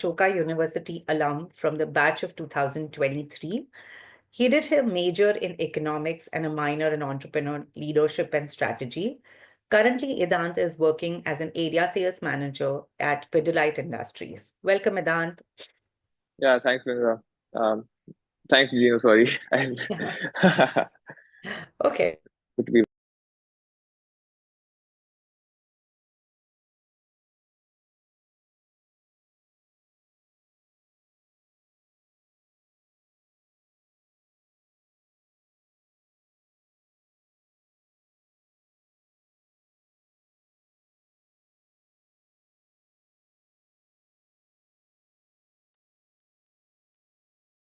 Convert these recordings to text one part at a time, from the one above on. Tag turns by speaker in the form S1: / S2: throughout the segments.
S1: Ashoka University alum from the batch of 2023. He did a major in economics and a minor in entrepreneur leadership and strategy. Currently, Idant is working as an area sales manager at Pidilite Industries. Welcome, Idant.
S2: Yeah, thanks, Mindra. Um, Thanks, Gino. Sorry. And
S1: Okay.
S2: good to be.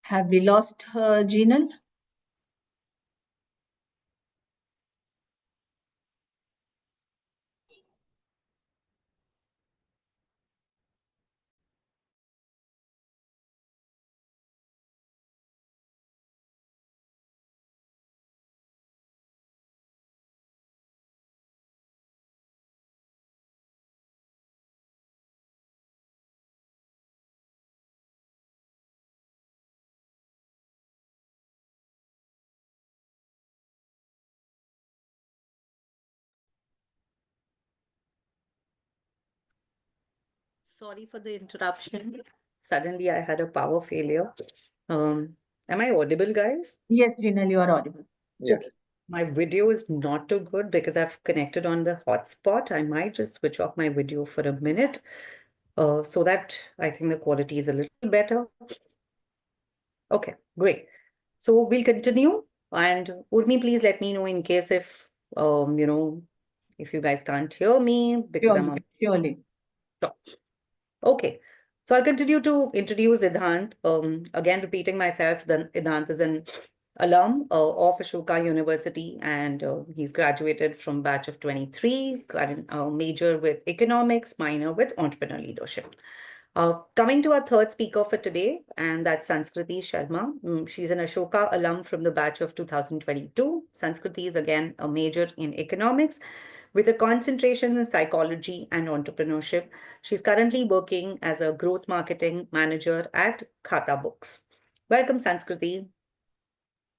S3: Have we lost Jinal?
S1: Sorry for the interruption. Suddenly, I had a power failure. Am I audible, guys?
S3: Yes, Jinal, you are audible.
S2: Yes.
S1: Okay. My video is not too good because I've connected on the hotspot. I might just switch off my video for a minute, so that I think the quality is a little better. Okay, great. So we'll continue. And Urmi, please let me know in case if if you guys can't hear me because I'm on.
S3: Surely.
S1: Sure. Okay. So I'll continue to introduce Idhant. Again, repeating myself, then Idhant is an alum of Ashoka University, and he's graduated from batch of 23, current major with economics, minor with entrepreneur leadership. Coming to our third speaker for today, and that's Sanskriti Sharma. She's an Ashoka alum from the batch of 2022. Sanskriti is again a major in economics with a concentration in psychology and entrepreneurship. She's currently working as a growth marketing manager at Khata Books. Welcome, Sanskriti.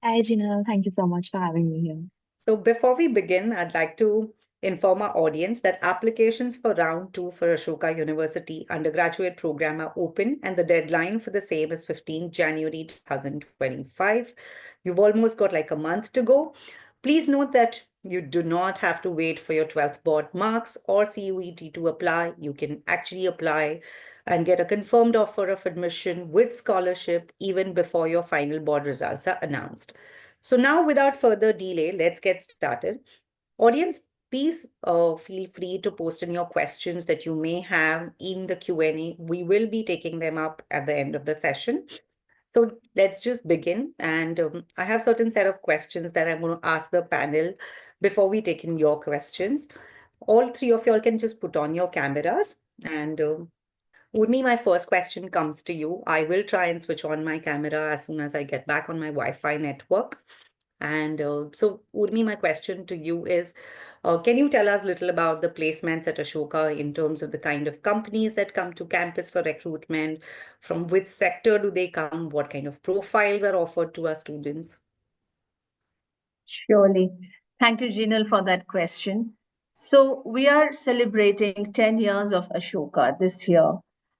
S4: Hi, Gina. Thank you so much for having me here.
S1: So before we begin, I'd like to inform our audience that applications for round 2 for Ashoka University undergraduate program are open and the deadline for the same is 15 January 2025. You've almost got like a month to go. Please note that you do not have to wait for your 12th board marks or CUET to apply. You can actually apply and get a confirmed offer of admission with scholarship even before your final board results are announced. So now, without further delay, let's get started. Audience, please feel free to post in your questions that you may have in the Q&A. We will be taking them up at the end of the session. So let's just begin. And I have certain set of questions that I'm going to ask the panel before we take in your questions. All three of y'all can just put on your cameras. And Urmi, my first question comes to you. I will try and switch on my camera as soon as I get back on my Wi-Fi network. And so, Urmi, my question to you is, can you tell us a little about the placements at Ashoka in terms of the kind of companies that come to campus for recruitment? From which sector do they come? What kind of profiles are offered to our students?
S3: Surely. Thank you, Jinal, for that question. So we are celebrating 10 years of Ashoka this year.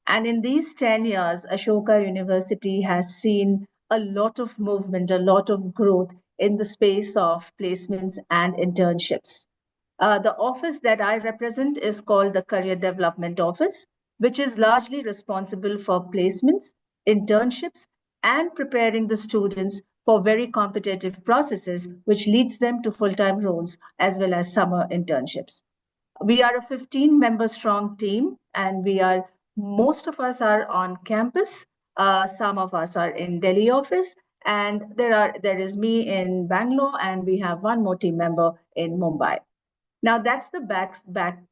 S3: And in these 10 years, Ashoka University has seen a lot of movement, a lot of growth in the space of placements and internships. The office that I represent is called the Career Development Office, which is largely responsible for placements, internships, and preparing the students for very competitive processes, which leads them to full-time roles as well as summer internships. We are a 15-member strong team, and most of us are on campus. Some of us are in Delhi office, and there is me in Bangalore, and we have one more team member in Mumbai. Now that's the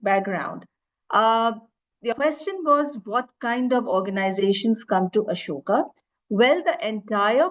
S3: background. Uh, the question was, what kind of organizations come to Ashoka? Well, the entire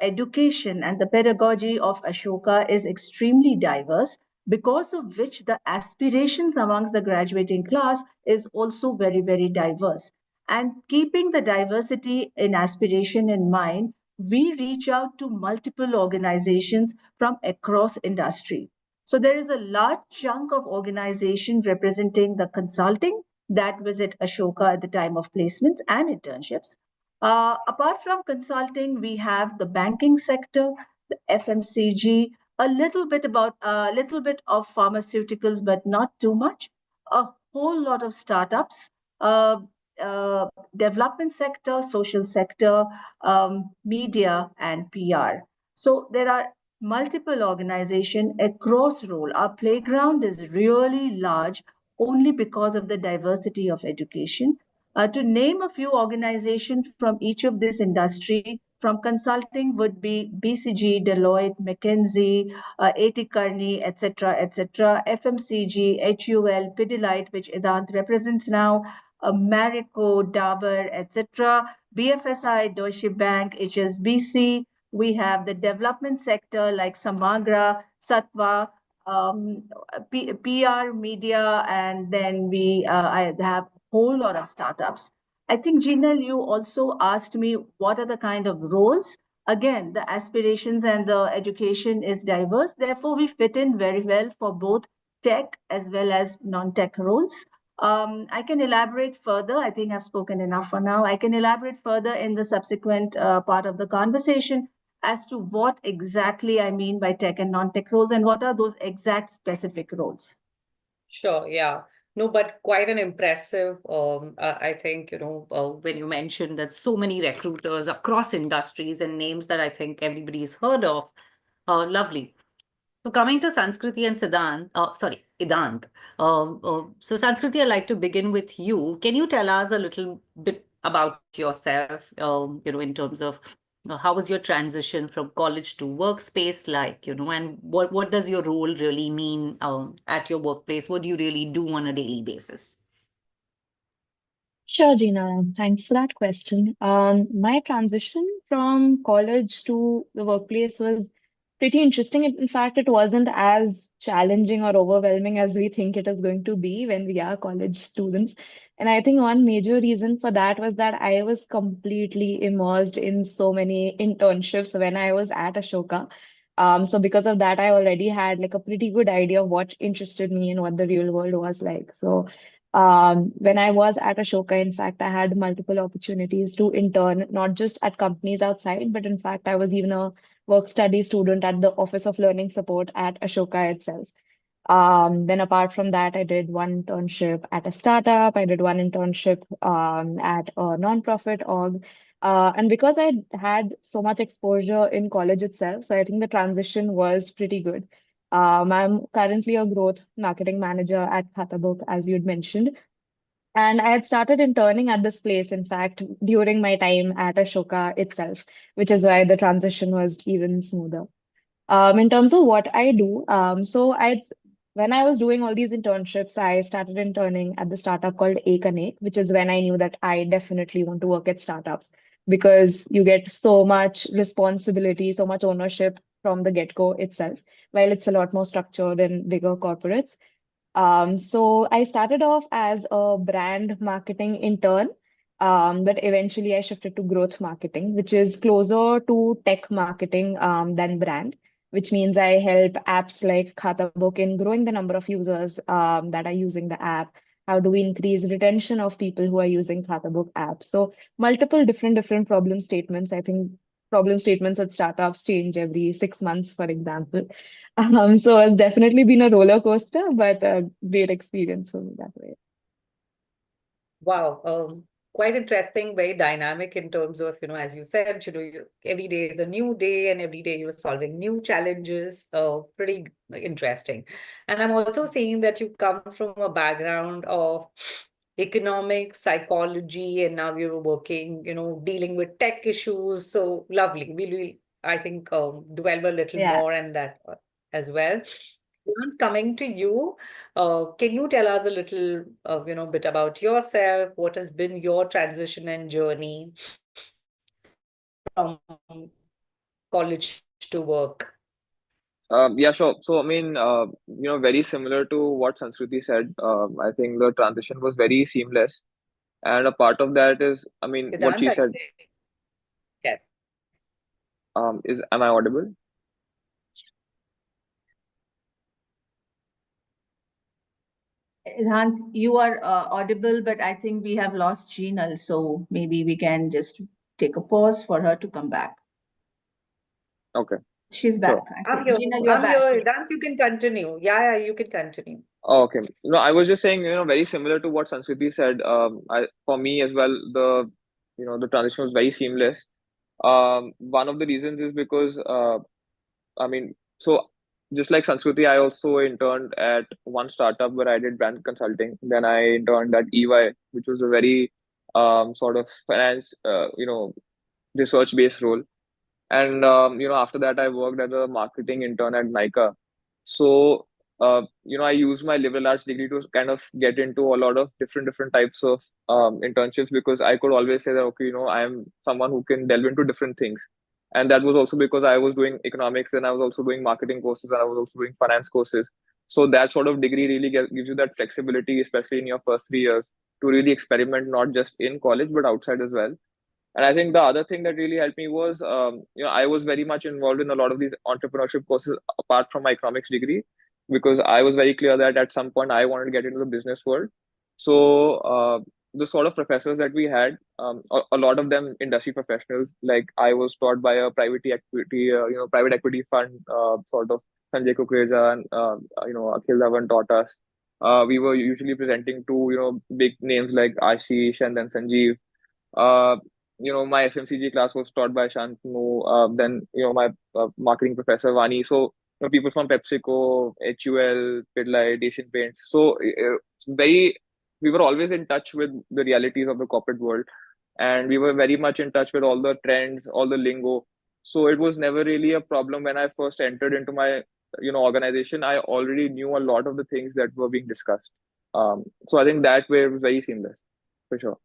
S3: education and the pedagogy of Ashoka is extremely diverse, because of which the aspirations amongst the graduating class is also very, very diverse. And keeping the diversity in aspiration in mind, we reach out to multiple organizations from across industry. So there is a large chunk of organization representing the consulting that visit Ashoka at the time of placements and internships. Apart from consulting, we have the banking sector, the FMCG, a little bit of pharmaceuticals, but not too much. A whole lot of startups, uh, uh, development sector, social sector, media, and PR. So there are multiple organizations across role. Our playground is really large only because of the diversity of education. To name a few organizations from each of this industry, from consulting would be BCG, Deloitte, McKinsey, A.T. Kearney, etc., etc., FMCG, HUL, Pidilite, which Idant represents now, Marico, Dabur, etc., BFSI, Deutsche Bank, HSBC. We have the development sector like Samagra, Satva, PR, media, and then I have a whole lot of startups. I think, Jinal, you also asked me what are the kind of roles. Again, the aspirations and the education is diverse. Therefore, we fit in very well for both tech as well as non-tech roles. I can elaborate further. I think I've spoken enough for now. I can elaborate further in the subsequent part of the conversation as to what exactly I mean by tech and non-tech roles and what are those exact specific roles.
S1: Sure, yeah. No, but quite an impressive, I think, when you mentioned that so many recruiters across industries and names that I think everybody's heard of. Lovely. So coming to Sanskriti and Idant. So Sanskriti, I'd like to begin with you. Can you tell us a little bit about yourself, in terms of how was your transition from college to workspace like, and what does your role really mean at your workplace? What do you really do on a daily basis?
S4: Sure, Gina. Thanks for that question. My transition from college to the workplace was pretty interesting. In fact, it wasn't as challenging or overwhelming as we think it is going to be when we are college students. And I think one major reason for that was that I was completely immersed in so many internships when I was at Ashoka. So because of that, I already had like a pretty good idea of what interested me and what the real world was like. So when I was at Ashoka, in fact, I had multiple opportunities to intern, not just at companies outside, but in fact, I was even a work study student at the Office of Learning Support at Ashoka itself. Then apart from that, I did one internship at a startup. I did one internship at a nonprofit org. And because I had so much exposure in college itself, so I think the transition was pretty good. I'm currently a growth marketing manager at Khatabook, as you'd mentioned. And I had started interning at this place, in fact, during my time at Ashoka itself, which is why the transition was even smoother. In terms of what I do, when I was doing all these internships, I started interning at the startup called Ekanek, which is when I knew that I definitely want to work at startups because you get so much responsibility, so much ownership from the get-go itself, while it's a lot more structured in bigger corporates. So I started off as a brand marketing intern, but eventually I shifted to growth marketing, which is closer to tech marketing than brand, which means I help apps like Khatabook in growing the number of users that are using the app. How do we increase retention of people who are using Khatabook app? So multiple different problem statements. I think problem statements at startups change every 6 months, for example. So it's definitely been a roller coaster, but a great experience for me that way.
S1: Wow, quite interesting, very dynamic in terms of, as you said, every day is a new day and every day you're solving new challenges. Pretty interesting. And I'm also seeing that you come from a background of economics, psychology, and now you're working, dealing with tech issues. So lovely. We'll, I think, dwell a little
S4: Yeah.
S1: more on that as well. Coming to you, can you tell us a little, bit about yourself? What has been your transition and journey from college to work?
S2: Yeah, sure. So, I mean, very similar to what Sanskriti said. I think the transition was very seamless. And a part of that is, I mean, what
S1: Vedant,
S2: she
S1: are you
S2: said,
S1: there? Yes.
S2: is, am I audible?
S3: Idhant, you are audible, but I think we have lost Jinal, so maybe we can just take a pause for her to come back.
S2: Okay,
S3: She's
S2: sure.
S3: back, I think. Jinal, you're
S1: I'm
S3: back.
S1: here. Vedant, you can continue. Yeah, you can continue.
S2: Oh, okay. No, I was just saying, very similar to what Sanskriti said. For me as well, the transition was very seamless. One of the reasons is because, I mean, so just like Sanskriti, I also interned at one startup where I did brand consulting. Then I interned at EY, which was a very sort of finance, research-based role. And after that, I worked as a marketing intern at Nika. So I used my liberal arts degree to kind of get into a lot of different types of internships, because I could always say that, okay, I am someone who can delve into different things. And that was also because I was doing economics, and I was also doing marketing courses, and I was also doing finance courses. So that sort of degree really gives you that flexibility, especially in your first 3 years, to really experiment not just in college but outside as well. And I think the other thing that really helped me was, I was very much involved in a lot of these entrepreneurship courses apart from my economics degree, because I was very clear that at some point I wanted to get into the business world. So the sort of professors that we had, a lot of them industry professionals. Like I was taught by a private equity fund, sort of Sanjay Kukreja and Akhil Dhawan taught us. We were usually presenting to big names like Ashish and then Sanjeev. uh, my FMCG class was taught by Shantanu. Then, my marketing professor Vani. So, people from PepsiCo, HUL, Pidlite, Asian Paints. So, we were always in touch with the realities of the corporate world, and we were very much in touch with all the trends, all the lingo. So it was never really a problem when I first entered into my, organization. I already knew a lot of the things that were being discussed. So I think that way it was very seamless, for sure.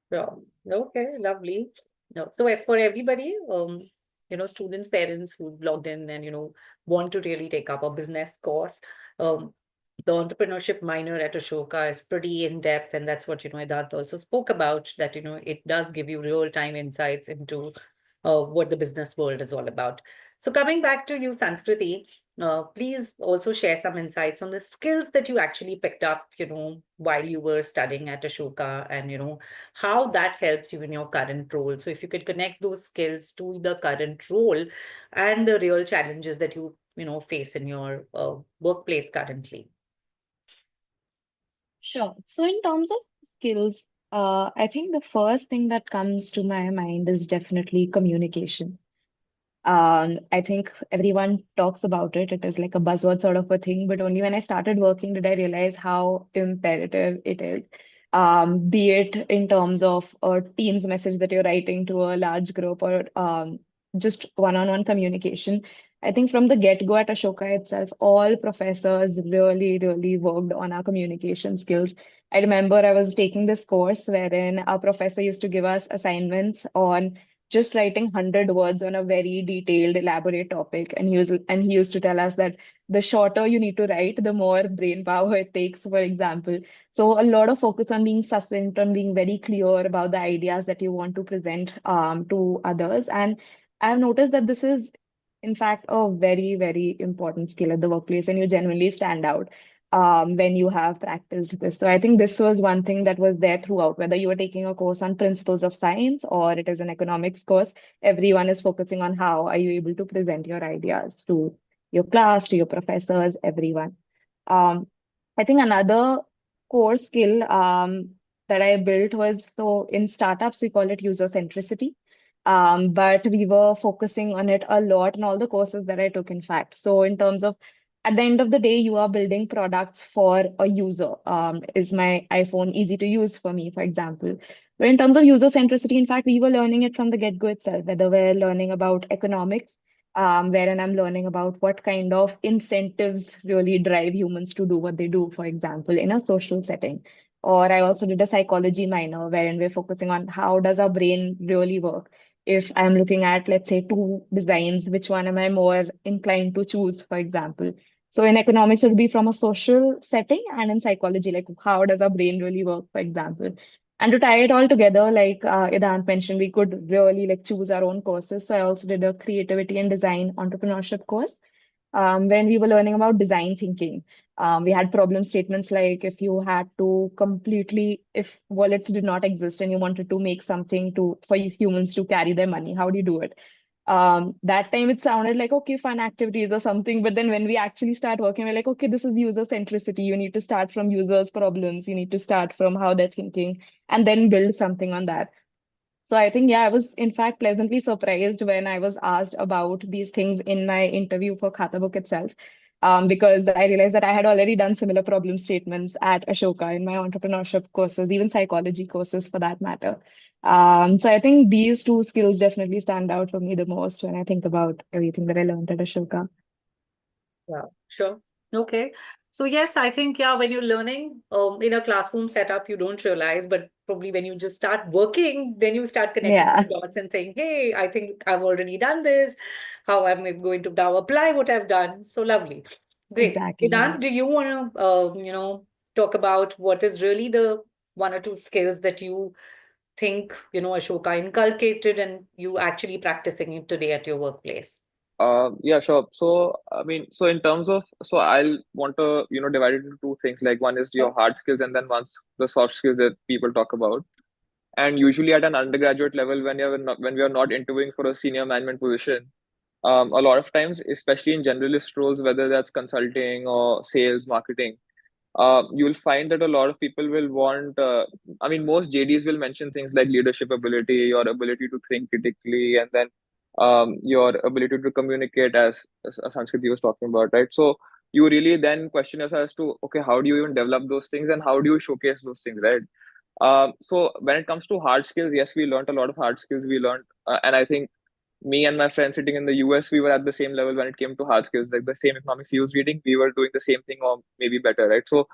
S1: Yeah. Okay, lovely. No, so for everybody, students, parents who logged in and, want to really take up a business course, um, the entrepreneurship minor at Ashoka is pretty in depth, and that's what, Edad also spoke about, that, it does give you real-time insights into what the business world is all about. So coming back to you, Sanskriti, please also share some insights on the skills that you actually picked up, while you were studying at Ashoka, and, how that helps you in your current role. So if you could connect those skills to the current role and the real challenges that you face in your workplace currently.
S4: Sure. So in terms of skills, I think the first thing that comes to my mind is definitely communication. I think everyone talks about it. It is like a buzzword sort of a thing, but only when I started working did I realize how imperative it is. Be it in terms of a Teams message that you're writing to a large group, or just one-on-one communication. I think from the get-go at Ashoka itself, all professors really, really worked on our communication skills. I remember I was taking this course wherein our professor used to give us assignments on just writing 100 words on a very detailed, elaborate topic. And he used to tell us that the shorter you need to write, the more brain power it takes, for example. So a lot of focus on being succinct, on being very clear about the ideas that you want to present to others. And I've noticed that this is, in fact, a very, very important skill at the workplace, and you genuinely stand out when you have practiced this. So I think this was one thing that was there throughout, whether you were taking a course on principles of science or it is an economics course, everyone is focusing on how are you able to present your ideas to your class, to your professors, everyone. Um, I think another core skill that I built was, so in startups, we call it user centricity. But we were focusing on it a lot in all the courses that I took, in fact. So in terms of, at the end of the day, you are building products for a user. Is my iPhone easy to use for me, for example? But in terms of user centricity, in fact, we were learning it from the get-go itself, whether we're learning about economics, wherein I'm learning about what kind of incentives really drive humans to do what they do, for example, in a social setting. Or I also did a psychology minor, wherein we're focusing on how does our brain really work. If I'm looking at, let's say, two designs, which one am I more inclined to choose, for example? So in economics, it would be from a social setting, and in psychology, like how does our brain really work, for example. And to tie it all together, like Idant mentioned, we could really like choose our own courses. So I also did a creativity and design entrepreneurship course when we were learning about design thinking. We had problem statements like if you had to completely, if wallets did not exist and you wanted to make something to for humans to carry their money, how do you do it? That time it sounded like okay, fun activities or something, but then when we actually start working, we're like, okay, this is user centricity. You need to start from users' problems. You need to start from how they're thinking, and then build something on that. So I think, yeah, I was in fact pleasantly surprised when I was asked about these things in my interview for Khata Book itself, because I realized that I had already done similar problem statements at Ashoka in my entrepreneurship courses, even psychology courses for that matter. So I think these two skills definitely stand out for me the most when I think about everything that I learned at Ashoka.
S1: Yeah, sure. Okay. So yes, I think, yeah, when you're learning in a classroom setup, you don't realize, but probably when you just start working, then you start connecting the
S4: Yeah,
S1: dots and saying, hey, I think I've already done this. How am I going to now apply what I've done? So lovely. Great.
S4: exactly. Yeah.
S1: Idan, do you want to, talk about what is really the one or two skills that you think, Ashoka inculcated and you actually practicing it today at your workplace?
S2: Yeah, sure. So, I mean, so in terms of, so I'll want to, divide it into two things. Like one is your hard skills, and then once the soft skills that people talk about. And usually at an undergraduate level, when we are not interviewing for a senior management position, a lot of times, especially in generalist roles, whether that's consulting or sales, marketing, you'll find that a lot of people will want, I mean, most JDs will mention things like leadership ability, your ability to think critically, and then your ability to communicate, as Sanskriti was talking about, right? So you really then question yourself as to, okay, how do you even develop those things and how do you showcase those things, right? So when it comes to hard skills, yes, we learned a lot of hard skills. We learned, and I think me and my friend sitting in the US, we were at the same level when it came to hard skills, like the same economics he was reading, we were doing the same thing or maybe better, right? So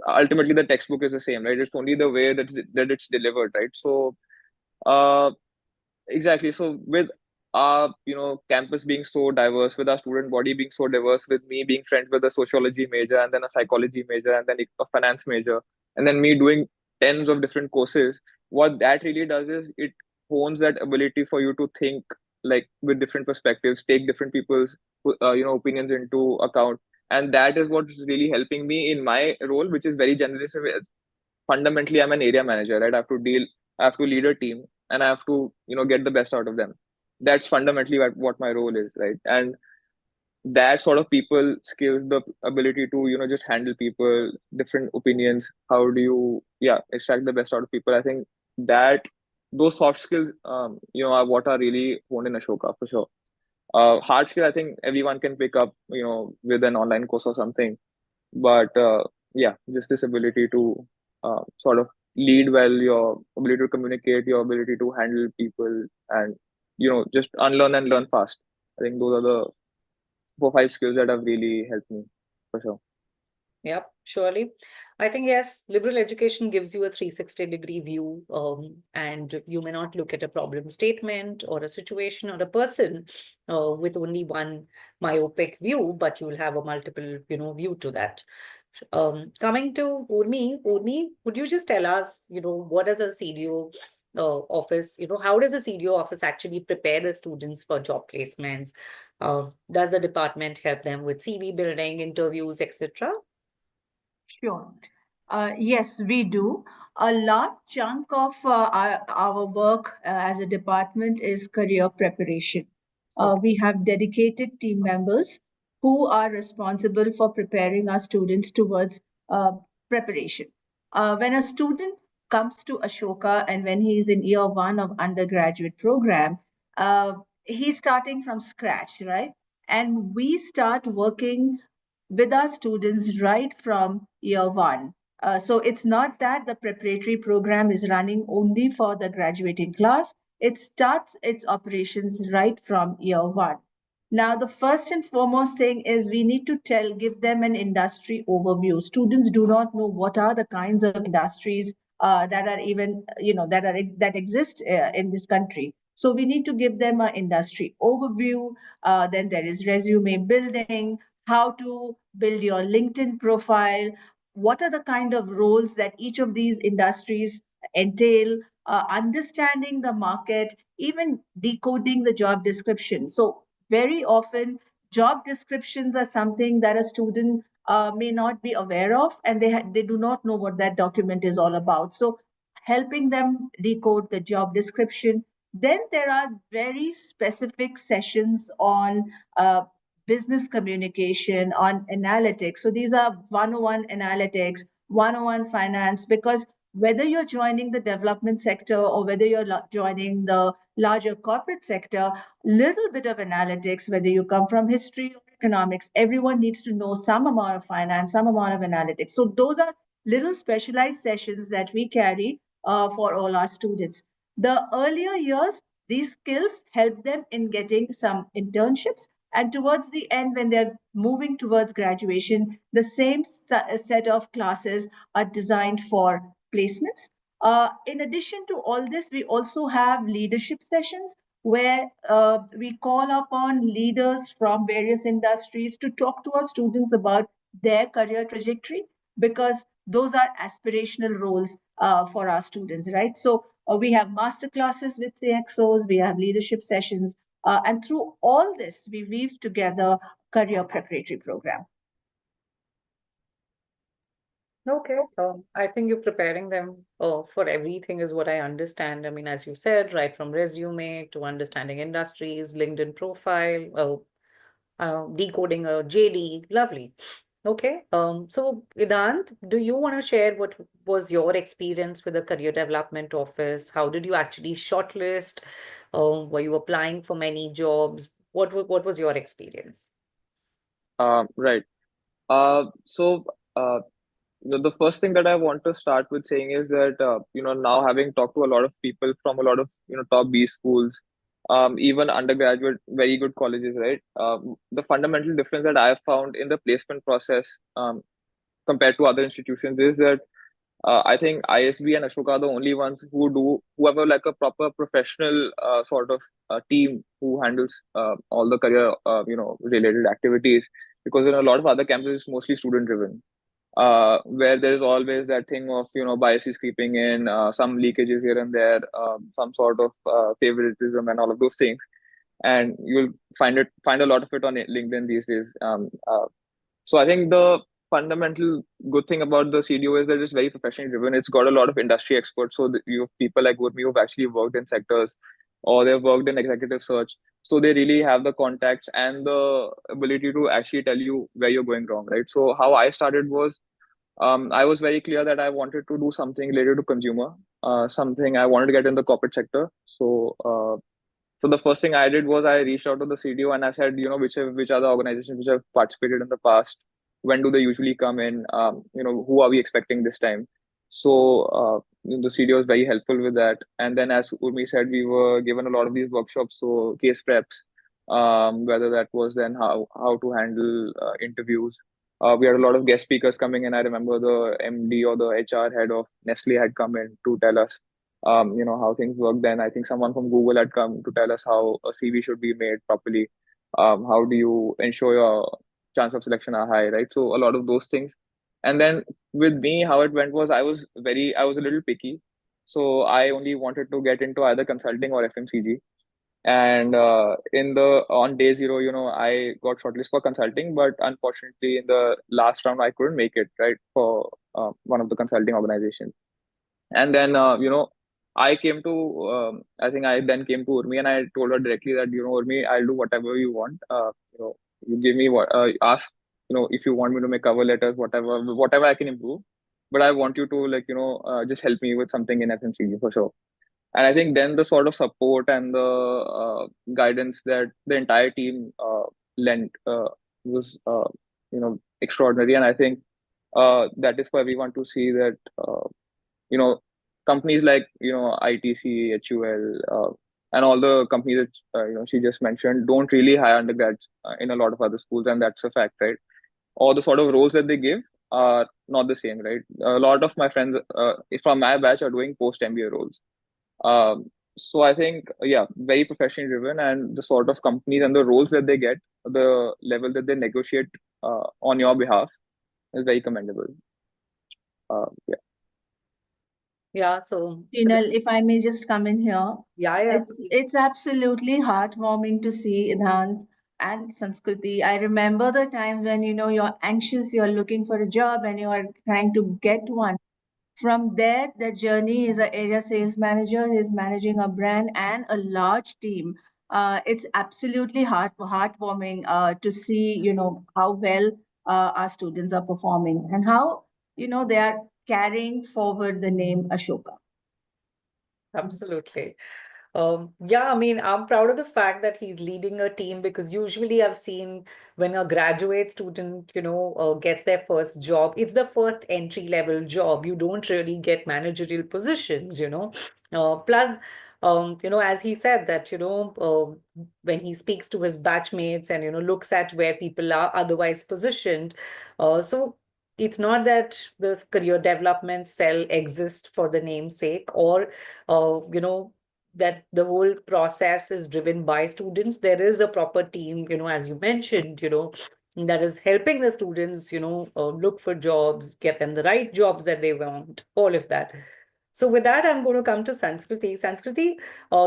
S2: ultimately, the textbook is the same, right? It's only the way that it's delivered, right? So, uh, exactly. So with our, campus being so diverse, with our student body being so diverse, with me being friends with a sociology major and then a psychology major and then a finance major, and then me doing tens of different courses, what that really does is it hones that ability for you to think like with different perspectives, take different people's, opinions into account. And that is what's really helping me in my role, which is very generous. Fundamentally, I'm an area manager, right? I have to lead a team, and I have to, get the best out of them. That's fundamentally what my role is, right? And that sort of people skills, the ability to, just handle people, different opinions, how do you, yeah, extract the best out of people. I think that those soft skills, are what are really honed in Ashoka for sure. Hard skill, I think everyone can pick up, with an online course or something. But yeah, just this ability to sort of lead well, your ability to communicate, your ability to handle people, and just unlearn and learn fast. I think those are the 4 5 skills that have really helped me for sure.
S1: Yep, surely. I think, yes, liberal education gives you a 360-degree view, and you may not look at a problem statement or a situation or a person with only one myopic view, but you will have a multiple, view to that. Coming to Urmi, would you just tell us, what does a CDO office, how does a CDO office actually prepare the students for job placements? Does the department help them with CV building, interviews, etc.?
S3: Sure. Yes, we do. A large chunk of our work as a department is career preparation.
S1: Okay.
S3: We have dedicated team members who are responsible for preparing our students towards uh, preparation. When a student comes to Ashoka and when he is in year one of undergraduate program, uh, he's starting from scratch, right? And we start working with our students right from year one. So it's not that the preparatory program is running only for the graduating class. It starts its operations right from year one. Now, the first and foremost thing is we need to give them an industry overview. Students do not know what are the kinds of industries that are even, that exist in this country. So we need to give them an industry overview. Then there is resume building, how to build your LinkedIn profile, what are the kind of roles that each of these industries entail, understanding the market, even decoding the job description. So, very often, job descriptions are something that a student may not be aware of, and they do not know what that document is all about. So, helping them decode the job description. Then there are very specific sessions on business communication, on analytics. So these are 101 analytics, 101 finance, because whether you're joining the development sector or whether you're joining the larger corporate sector, little bit of analytics, whether you come from history or economics, everyone needs to know some amount of finance, some amount of analytics. So those are little specialized sessions that we carry for all our students. The earlier years, these skills help them in getting some internships. And towards the end, when they're moving towards graduation, the same set of classes are designed for placements. In addition to all this, we also have leadership sessions where we call upon leaders from various industries to talk to our students about their career trajectory, because those are aspirational roles for our students, right? So we have master classes with CXOs, we have leadership sessions, and through all this, we weave together career preparatory program.
S1: Okay. I think you're preparing them for everything, is what I understand. I mean, as you said, right from resume to understanding industries, LinkedIn profile, decoding a JD. Lovely. Okay. So Vedant, do you want to share what was your experience with the career development office? How did you actually shortlist? Were you applying for many jobs? What was your experience?
S2: Right. So the first thing that I want to start with saying is that now having talked to a lot of people from a lot of top B schools, even undergraduate very good colleges, right? The fundamental difference that I have found in the placement process compared to other institutions is that I think ISB and Ashoka are the only ones who have like a proper professional sort of team who handles all the career related activities, because in a lot of other campuses it's mostly student driven, where there is always that thing of biases creeping in, some leakages here and there, some sort of favoritism and all of those things, and you'll find a lot of it on LinkedIn these days. So I think the fundamental good thing about the CDO is that it's very professionally driven. It's got a lot of industry experts. So that you have people like Gurmi who've actually worked in sectors, or they've worked in executive search. So they really have the contacts and the ability to actually tell you where you're going wrong, right? So how I started was, I was very clear that I wanted to do something related to consumer, something I wanted to get in the corporate sector. So the first thing I did was I reached out to the CDO and I said, which are the organizations which have participated in the past? When do they usually come in? Who are we expecting this time? So the CDO was very helpful with that. And then, as Urmi said, we were given a lot of these workshops, so case preps, whether that was then how to handle interviews. We had a lot of guest speakers coming in. I remember the MD or the HR head of Nestle had come in to tell us how things work. Then I think someone from Google had come to tell us how a CV should be made properly. How do you ensure your chance of selection are high, right? So a lot of those things. And then with me, how it went was I was a little picky. So I only wanted to get into either consulting or FMCG. And in the on day zero, I got shortlisted for consulting, but unfortunately, in the last round, I couldn't make it, right, for one of the consulting organizations. And then I think I then came to Urmi and I told her directly that Urmi, I'll do whatever you want. You give me what ask, if you want me to make cover letters, whatever I can improve, but I want you to just help me with something in FMCG for sure. And I think then the sort of support and the guidance that the entire team lent was extraordinary. And I think that is for everyone to see that you know companies like ITC, HUL, and all the companies that she just mentioned don't really hire undergrads in a lot of other schools, and that's a fact, right? Or the sort of roles that they give are not the same, right? A lot of my friends from my batch are doing post MBA roles. So I think, yeah, very professionally driven, and the sort of companies and the roles that they get, the level that they negotiate on your behalf is very commendable. Yeah.
S1: Yeah, so
S3: Jinal, if I may just come in here,
S1: yeah,
S3: it's absolutely heartwarming to see Idhant and Sanskriti. I remember the time when you're anxious, you're looking for a job, and you are trying to get one. From there, the journey is an area sales manager. He's managing a brand and a large team. It's absolutely heartwarming to see, how well our students are performing and how, they are carrying forward the name Ashoka.
S1: absolutely. Yeah, I mean, I'm proud of the fact that he's leading a team because usually I've seen when a graduate student, gets their first job, it's the first entry level job. You don't really get managerial positions. Plus, as he said that, when he speaks to his batchmates and, looks at where people are otherwise positioned, so it's not that the career development cell exists for the namesake or, that the whole process is driven by students. There is a proper team, as you mentioned, that is helping the students, look for jobs, get them the right jobs that they want, all of that. So with that, I'm going to come to Sanskriti. Sanskriti,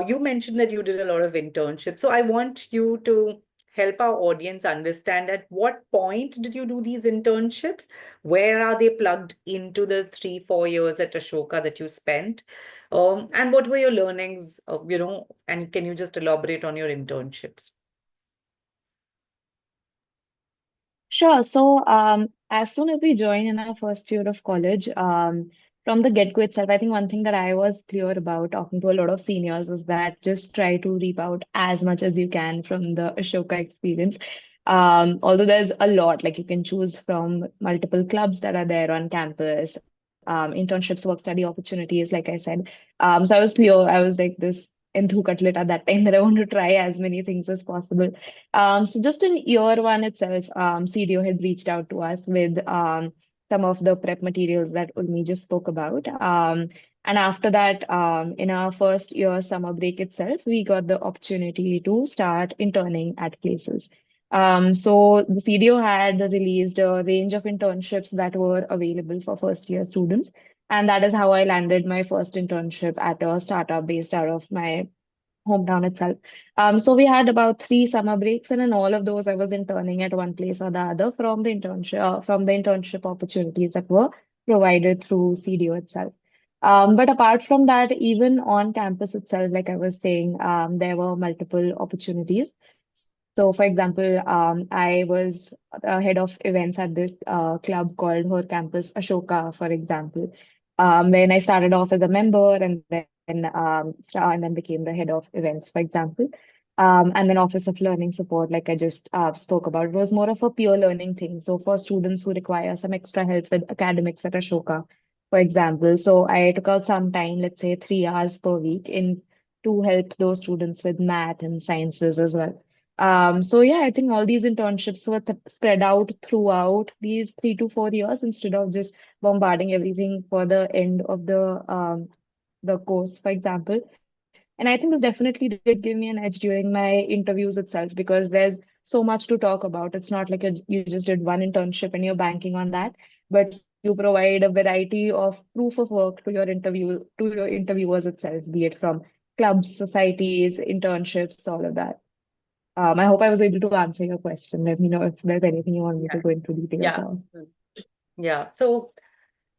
S1: you mentioned that you did a lot of internships. So I want you to help our audience understand at what point did you do these internships? Where are they plugged into the 3-4 years at Ashoka that you spent? And what were your learnings, and can you just elaborate on your internships?
S4: Sure. So, as soon as we join in our first year of college, from the get-go itself, I think one thing that I was clear about talking to a lot of seniors is that just try to reap out as much as you can from the Ashoka experience. Although there's a lot, like you can choose from multiple clubs that are there on campus, internships, work study opportunities, like I said. So I was clear, I was like this enthu cutlet at that time that I want to try as many things as possible. So just in year one itself, CDO had reached out to us with some of the prep materials that Ulmi just spoke about. And after that, in our first year summer break itself, we got the opportunity to start interning at places. So the CDO had released a range of internships that were available for first year students. And that is how I landed my first internship at a startup based out of my hometown itself. So we had about 3 summer breaks, and in all of those, I was interning at one place or the other from the internship opportunities that were provided through CDO itself. But apart from that, even on campus itself, like I was saying, there were multiple opportunities. So, for example, I was the head of events at this club called Her Campus Ashoka, for example. When I started off as a member and then became the head of events, for example. And then Office of Learning Support, like I just spoke about, it was more of a pure learning thing. So for students who require some extra help with academics at Ashoka, for example. So I took out some time, let's say 3 hours per week, in to help those students with math and sciences as well. So yeah, I think all these internships were spread out throughout these 3 to 4 years instead of just bombarding everything for the end of the course, for example. And I think this definitely did give me an edge during my interviews itself because there's so much to talk about. It's not like you just did one internship and you're banking on that, but you provide a variety of proof of work to your interviewers itself, be it from clubs, societies, internships, all of that. I hope I was able to answer your question. Let me know if there's anything you want me to
S1: Yeah.
S4: go into details
S1: Yeah.
S4: on.
S1: Yeah. So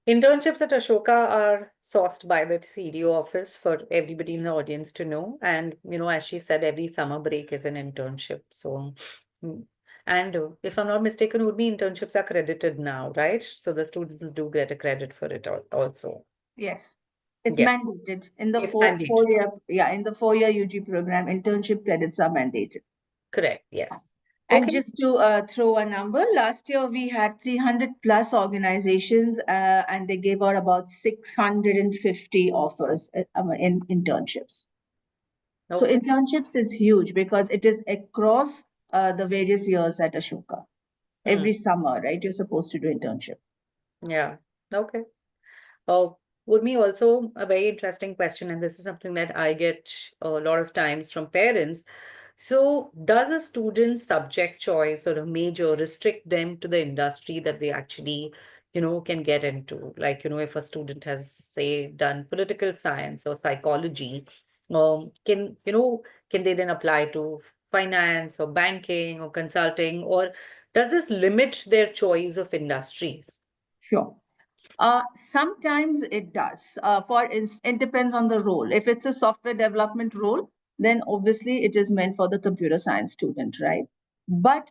S1: internships at Ashoka are sourced by the CDO office for everybody in the audience to know. And, as she said, every summer break is an internship. So, mm, and if I'm not mistaken, Urmi, internships are credited now, right? So the students do get a credit for it also.
S3: Yes, it's
S1: Yeah,
S3: mandated in the
S1: it's
S3: four
S1: mandatory.
S3: 4 year, yeah, in the 4 year UG program, internship credits are mandated.
S1: Correct. Yes.
S3: And
S1: Okay.
S3: just to throw a number, last year we had 300 plus organizations, and they gave out about 650 offers in internships. So
S1: Okay.
S3: internships is huge because it is across the various years at Ashoka.
S1: Hmm.
S3: Every summer, right? You're supposed to do internship.
S1: Yeah. Okay. Oh, Urmi, also a very interesting question, and this is something that I get a lot of times from parents. So does a student's subject choice or a major restrict them to the industry that they actually, can get into? Like, if a student has, say, done political science or psychology, can they then apply to finance or banking or consulting, or does this limit their choice of industries?
S3: Sure. Sometimes it does. It depends on the role. If it's a software development role, then obviously it is meant for the computer science student, right? But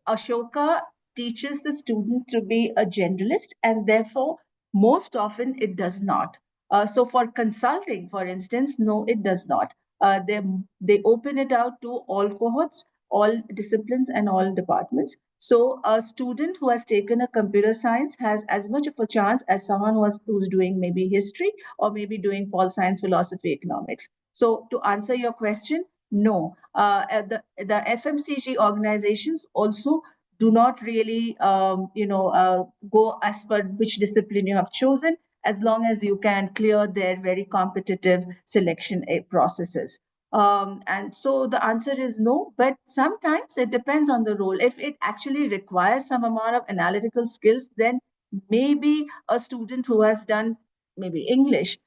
S3: Ashoka teaches the student to be a generalist, and therefore, most often it does not. So, for consulting, for instance, no, it does not. They open it out to all cohorts, all disciplines, and all departments. So, a student who has taken a computer science has as much of a chance as someone who's doing maybe history or maybe doing pol science, philosophy, economics. So, to answer your question, no, the FMCG organizations also do not really, go as per which discipline you have chosen, as long as you can clear their very competitive selection processes. And so the answer is no, but sometimes it depends on the role. If it actually requires some amount of analytical skills, then maybe a student who has done maybe English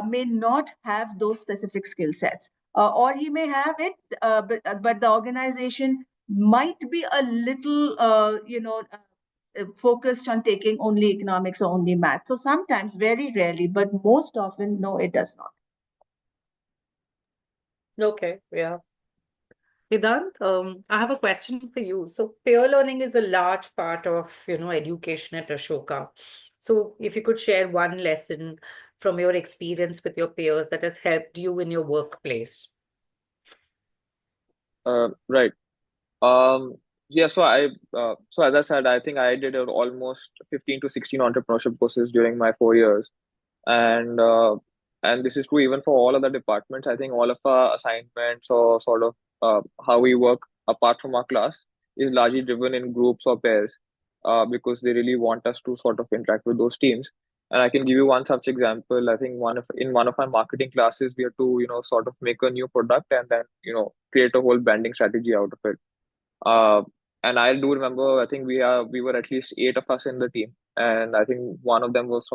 S3: may not have those specific skill sets, or he may have it, but the organization might be a little, focused on taking only economics or only math. So sometimes, very rarely, but most often, no, it does not.
S1: Okay, yeah. Vedant, I have a question for you. So peer learning is a large part of, education at Ashoka. So if you could share one lesson from your experience with your peers that has helped you in your workplace.
S2: Right. Um, yeah, so as I said, I think I did almost 15 to 16 entrepreneurship courses during my 4 years. And and this is true even for all other departments. I think all of our assignments or sort of how we work apart from our class is largely driven in groups or pairs, because they really want us to sort of interact with those teams. And I can give you one such example. I think one of my marketing classes, we had to, sort of make a new product and then, create a whole branding strategy out of it. uh, and I do remember, I think we were at least eight of us in the team, and I think one of them was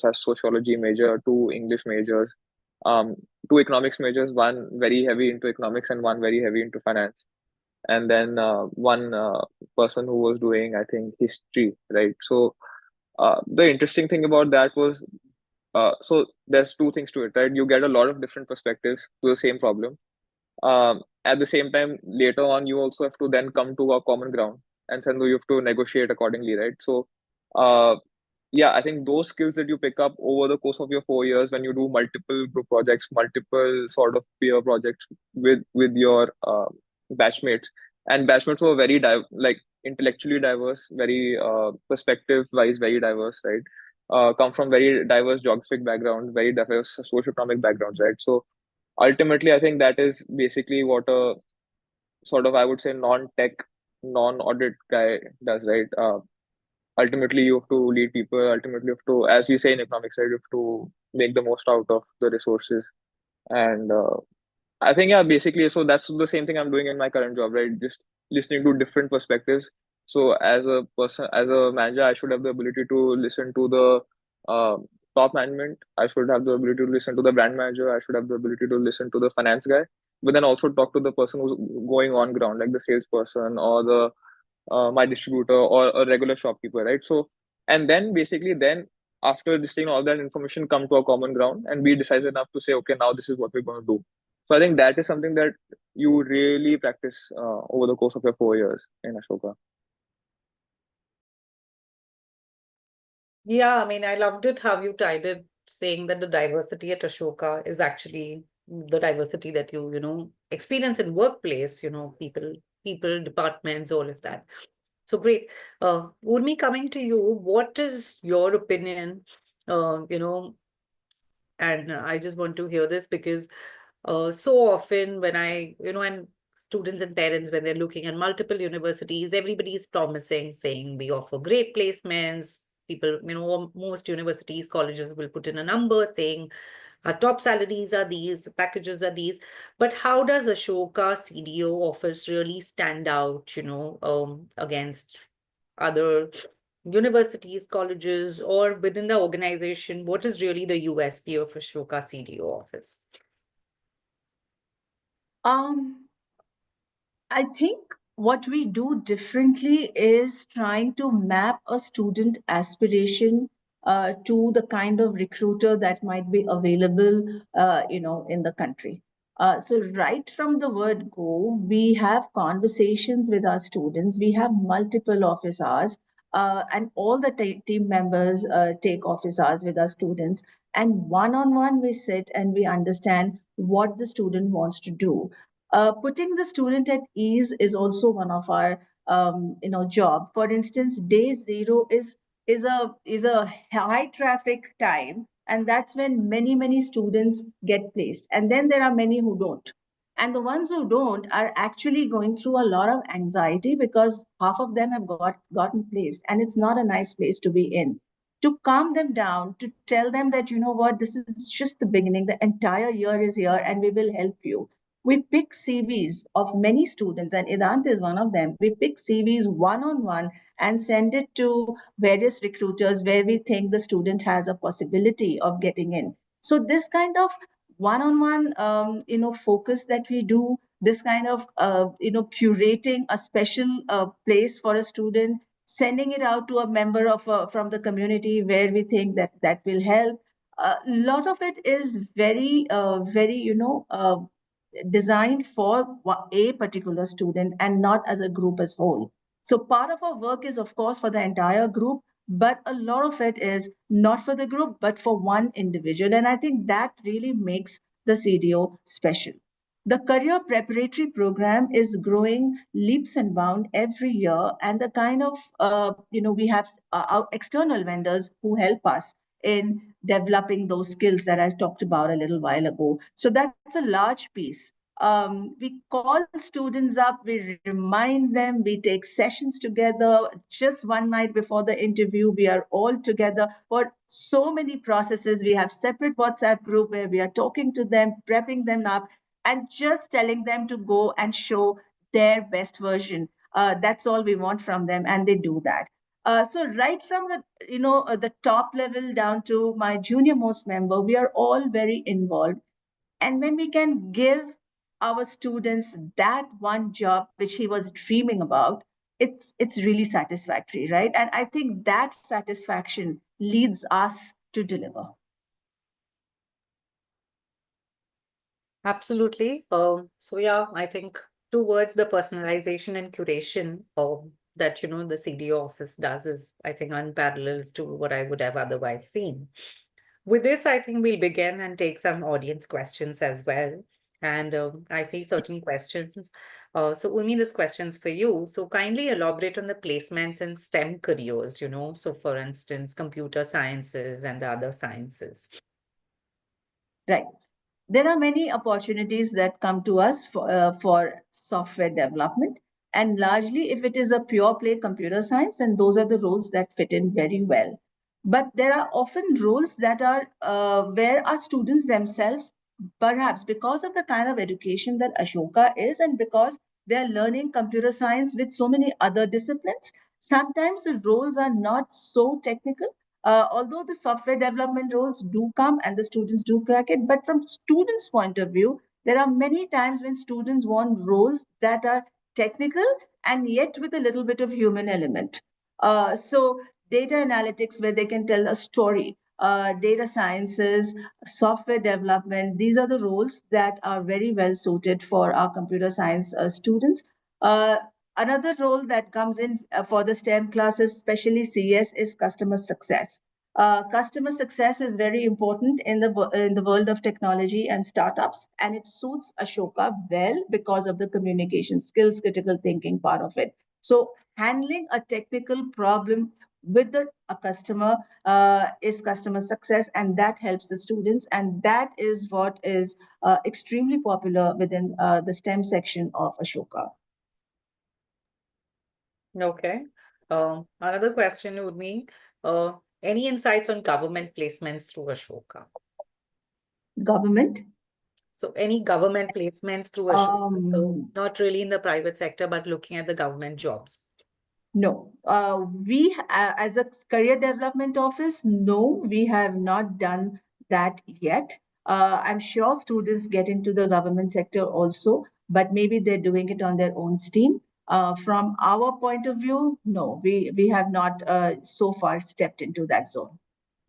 S2: a sociology major, two English majors, um, two economics majors, one very heavy into economics and one very heavy into finance, and then one person who was doing, I think, history, right? So the interesting thing about that was, so there's two things to it, right? You get a lot of different perspectives to the same problem. At the same time, later on, you also have to then come to a common ground, and then you have to negotiate accordingly, right? So uh, yeah, I think those skills that you pick up over the course of your 4 years, when you do multiple group projects, multiple sort of peer projects with your batchmates, and batchmates were very like intellectually diverse, very perspective wise very diverse, right? Come from very diverse geographic backgrounds, very diverse socioeconomic backgrounds, right? So ultimately, I think that is basically what a sort of, I would say, non-tech, non-audit guy does, right? Ultimately, you have to lead people. Ultimately, you have to, as we say in economics, right, you have to make the most out of the resources. And I think, yeah, basically, so that's the same thing I'm doing in my current job, right? Just listening to different perspectives. So as a person, as a manager, I should have the ability to listen to the top management. I should have the ability to listen to the brand manager. I should have the ability to listen to the finance guy, but then also talk to the person who's going on ground, like the salesperson or the my distributor or a regular shopkeeper, right? So, and then basically, then after listing all that information, come to a common ground, and we decide enough to say, okay, now this is what we're going to do. So I think that is something that you really practice over the course of your 4 years in Ashoka.
S1: Yeah, I mean, I loved it how you tied it, saying that the diversity at Ashoka is actually the diversity that you experience in workplace, people, departments, all of that. So great. Urmi, coming to you, what is your opinion? And I just want to hear this because so often when and students and parents, when they're looking at multiple universities, everybody is promising, saying we offer great placements. People, most universities, colleges will put in a number saying Top salaries are these, packages are these. But how does Ashoka CDO office really stand out, against other universities, colleges, or within the organization? What is really the USP of Ashoka CDO office?
S3: Um, I think what we do differently is trying to map a student aspiration to the kind of recruiter that might be available, in the country. So right from the word go, we have conversations with our students. We have multiple office hours, and all the team members take office hours with our students. And one-on-one, we sit and we understand what the student wants to do. Putting the student at ease is also one of our job. For instance, day zero is a high traffic time, and that's when many students get placed, and then there are many who don't. And the ones who don't are actually going through a lot of anxiety because half of them have gotten placed, and it's not a nice place to be in. To calm them down, to tell them that, you know what, this is just the beginning, the entire year is here, and we will help you. We pick CVs of many students, and Idant is one of them. We pick CVs one on one and send it to various recruiters where we think the student has a possibility of getting in. So this kind of one-on-one, focus that we do, this kind of, curating a special place for a student, sending it out to a member of from the community where we think that that will help. A lot of it is very, designed for a particular student and not as a group as whole. So part of our work is, of course, for the entire group, but a lot of it is not for the group, but for one individual. And I think that really makes the CDO special. The career preparatory program is growing leaps and bounds every year, and the kind of we have our external vendors who help us in developing those skills that I talked about a little while ago. So that's a large piece. We call students up, we remind them, we take sessions together. Just one night before the interview, we are all together for so many processes. We have separate WhatsApp group where we are talking to them, prepping them up, and just telling them to go and show their best version. That's all we want from them, and they do that. So right from the top level down to my junior most member, we are all very involved. And when we can give our students that one job which he was dreaming about, it's really satisfactory, right? And I think that satisfaction leads us to deliver.
S1: Absolutely. So yeah, I think towards the personalization and curation that the CDO office does is, I think, unparalleled to what I would have otherwise seen. With this, I think we'll begin and take some audience questions as well. And I see certain questions. So Umi, this question's for you. So kindly elaborate on the placements in STEM careers, So for instance, computer sciences and the other sciences.
S3: Right. There are many opportunities that come to us for software development. And largely, if it is a pure play computer science, then those are the roles that fit in very well. But there are often roles that are where our students themselves, perhaps because of the kind of education that Ashoka is, and because they're learning computer science with so many other disciplines, sometimes the roles are not so technical, although the software development roles do come and the students do crack it, but from students' point of view, there are many times when students want roles that are technical and yet with a little bit of human element. So data analytics, where they can tell a story, data sciences, software development, these are the roles that are very well suited for our computer science students. Uh, Another role that comes in for the STEM classes, especially CS, is customer success. Customer success is very important in the world of technology and startups, and it suits Ashoka well because of the communication skills, critical thinking part of it. So, handling a technical problem with a customer is customer success, and that helps the students, and that is what is extremely popular within the STEM section of Ashoka.
S1: Okay. Another question would be, any insights on government placements through Ashoka?
S3: Government.
S1: So any government placements through Ashoka. So
S3: Um,
S1: not really in the private sector, but looking at the government jobs.
S3: No, as a career development office, no, we have not done that yet. I'm sure students get into the government sector also, but maybe they're doing it on their own steam. From our point of view, no, we have not so far stepped into that zone.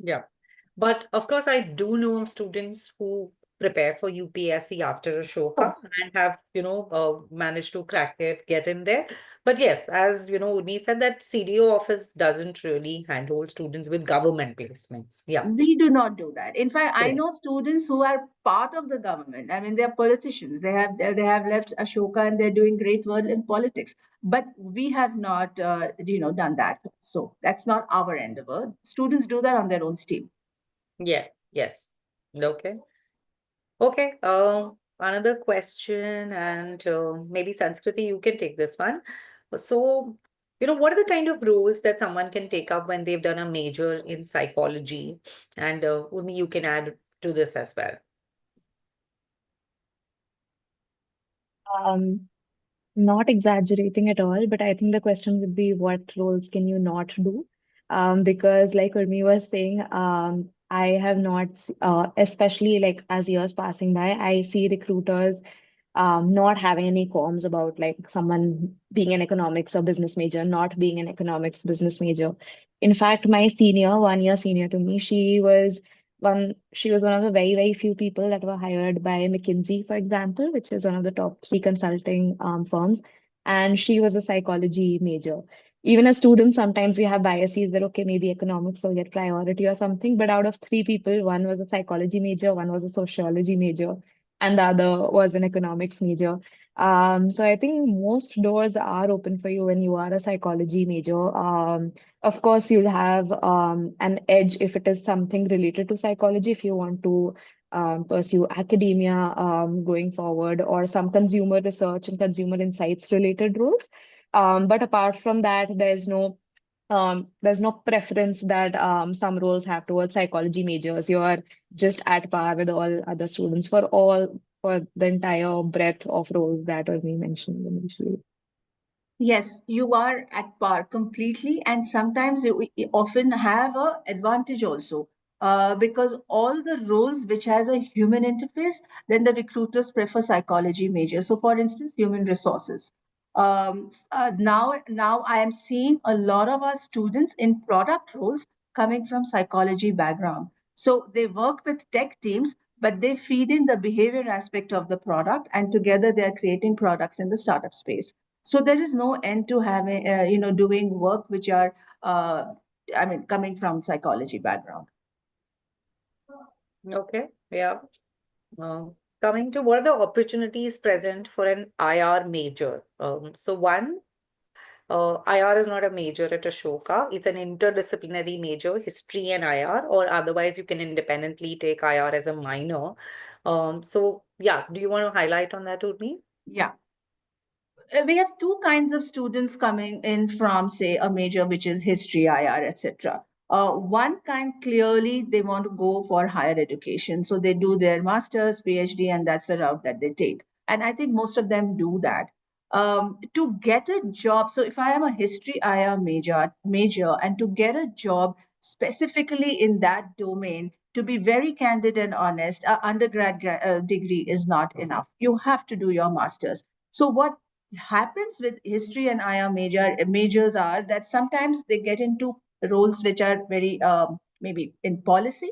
S1: Yeah. But of course, I do know of students who prepare for UPSC after
S3: Of
S1: Ashoka
S3: course.
S1: and have, managed to crack it, get in there. But yes, as you know, Urmi said that CDO office doesn't really handhold students with government placements. Yeah.
S3: We do not do that. In fact, I
S1: Correct.
S3: know students who are part of the government. I mean, they're politicians. They have left Ashoka and they're doing great work in politics. But we have not, done that. So that's not our endeavor. Students do that on their own steam.
S1: Yes, yes. Okay. Okay. Another question, and maybe Sanskriti, you can take this one. So, what are the kind of roles that someone can take up when they've done a major in psychology? And Urmi, you can add to this as well.
S4: Um, Not exaggerating at all, but I think the question would be what roles can you not do? Because like Urmi was saying, I have not, especially like as years passing by, I see recruiters not having any qualms about like someone being an economics or business major, not being an economics business major. In fact, my senior, 1 year senior to me, she was one of the very, very few people that were hired by McKinsey, for example, which is one of the top three consulting firms. And she was a psychology major. Even as students, sometimes we have biases that, okay, maybe economics will get priority or something. But out of three people, one was a psychology major, one was a sociology major, and the other was an economics major. So I think most doors are open for you when you are a psychology major. Of course, you'll have an edge if it is something related to psychology, if you want to pursue academia going forward, or some consumer research and consumer insights related roles. But apart from that, there's no preference that some roles have towards psychology majors. You're just at par with all other students for the entire breadth of roles that were being mentioned initially.
S3: Yes, you are at par completely, and sometimes you often have a advantage also, because all the roles which has a human interface, then the recruiters prefer psychology major. So, for instance, human resources. Now I am seeing a lot of our students in product roles coming from psychology background. So they work with tech teams, but they feed in the behavior aspect of the product, and together they are creating products in the startup space. So there is no end to having doing work which are coming from psychology background.
S1: Okay. Yeah. Coming to what are the opportunities present for an IR major? So one, IR is not a major at Ashoka. It's an interdisciplinary major, history and IR, or otherwise you can independently take IR as a minor. So yeah, do you want to highlight on that, Urmi?
S3: Yeah. We have two kinds of students coming in from, say, a major which is history, IR, etc. One kind, clearly they want to go for higher education, so they do their masters, PhD, and that's the route that they take. And I think most of them do that. To get a job, so if I am a history IR major, and to get a job specifically in that domain, to be very candid and honest, a degree is not enough. You have to do your masters. So what happens with history and IR majors are that sometimes they get into roles which are very maybe in policy,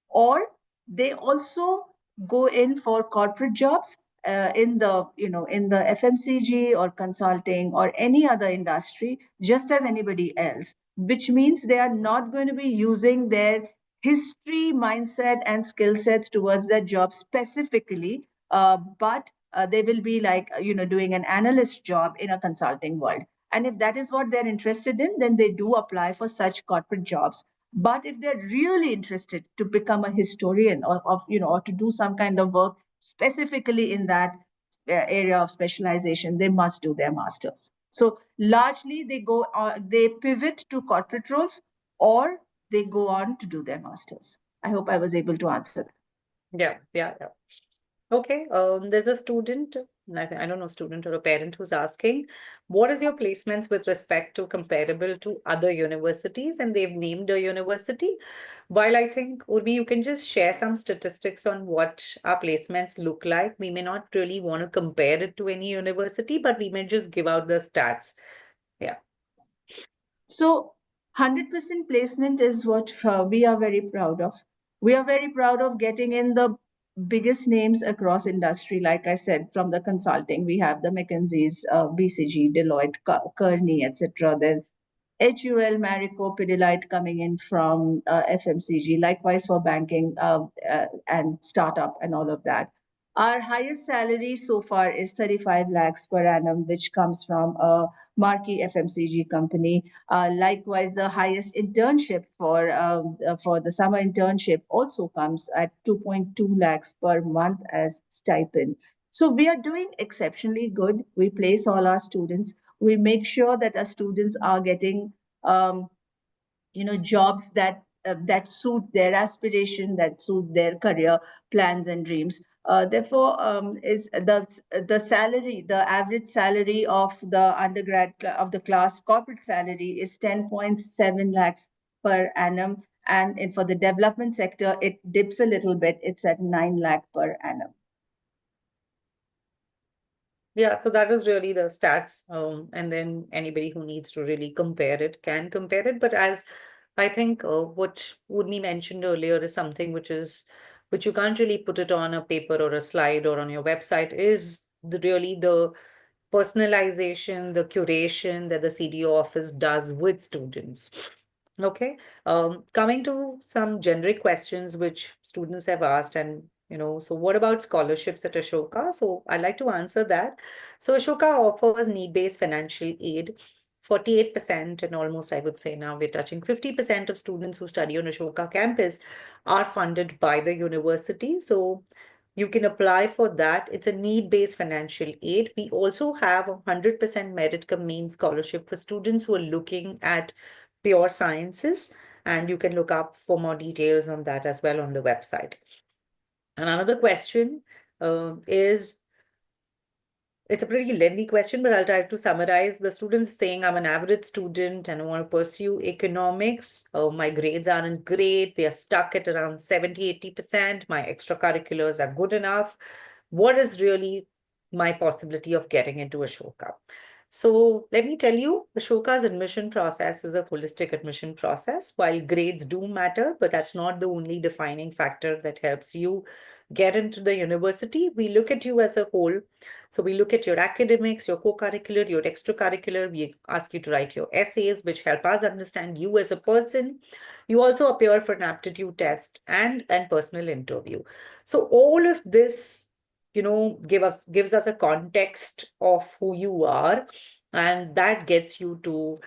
S3: or they also go in for corporate jobs in the FMCG or consulting or any other industry, just as anybody else, which means they are not going to be using their history mindset and skill sets towards that job specifically, but they will be like doing an analyst job in a consulting world. And if that is what they're interested in, then they do apply for such corporate jobs. But if they're really interested to become a historian, or to do some kind of work specifically in that area of specialization, they must do their masters. So largely they pivot to corporate roles, or they go on to do their masters. I hope I was able to answer that.
S1: Yeah, yeah, yeah. Okay, there's a student, I don't know, student or a parent who's asking, what is your placements with respect to comparable to other universities? And they've named a university. While I think, Urmi, you can just share some statistics on what our placements look like. We may not really want to compare it to any university, but we may just give out the stats. Yeah.
S3: So 100% placement is what we are very proud of. We are very proud of getting in the biggest names across industry. Like I said, from the consulting, we have the McKinsey's, BCG, Deloitte, Kearney, etc. Then HUL, Marico, Pidilite coming in from FMCG, likewise for banking and startup and all of that. Our highest salary so far is 35 lakhs per annum, which comes from a marquee FMCG company. Likewise, the highest internship for the summer internship also comes at 2.2 lakhs per month as stipend. So we are doing exceptionally good. We place all our students. We make sure that our students are getting um, jobs that suit their aspiration, that suit their career plans and dreams. Therefore, is the salary, the average salary of the undergrad of the class corporate salary is 10.7 lakhs per annum, and for the development sector it dips a little bit, it's at 9 lakh per annum.
S1: Yeah, so that is really the stats. And then anybody who needs to really compare it can compare it. But as I think what Udmi mentioned earlier is something which you can't really put it on a paper or a slide or on your website, is really the personalization, the curation that the CDO office does with students. Okay. Coming to some generic questions which students have asked, and so what about scholarships at Ashoka? So I'd like to answer that. So Ashoka offers need-based financial aid. 48%, and almost I would say now we're touching 50% of students who study on Ashoka campus are funded by the university. So you can apply for that. It's a need-based financial aid. We also have a 100% merit cum means scholarship for students who are looking at pure sciences, and you can look up for more details on that as well on the website. And another question is, it's a pretty lengthy question, but I'll try to summarize. The student is saying, I'm an average student and I want to pursue economics. My grades aren't great. They are stuck at around 70, 80%. My extracurriculars are good enough. What is really my possibility of getting into Ashoka? So let me tell you, Ashoka's admission process is a holistic admission process. While grades do matter, but that's not the only defining factor that helps you get into the university. We look at you as a whole. So we look at your academics, your co-curricular, your extracurricular. We ask you to write your essays, which help us understand you as a person. You also appear for an aptitude test and personal interview. So all of this gives us a context of who you are, and that gets you to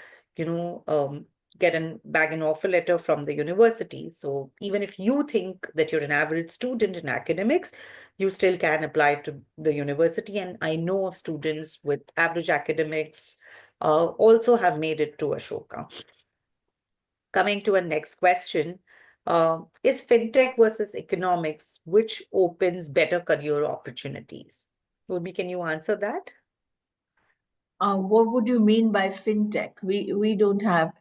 S1: get back an offer letter from the university. So even if you think that you're an average student in academics, you still can apply to the university. And I know of students with average academics also have made it to Ashoka. Coming to a next question, is fintech versus economics, which opens better career opportunities? Urmi, can you answer that?
S3: What would you mean by fintech? We don't have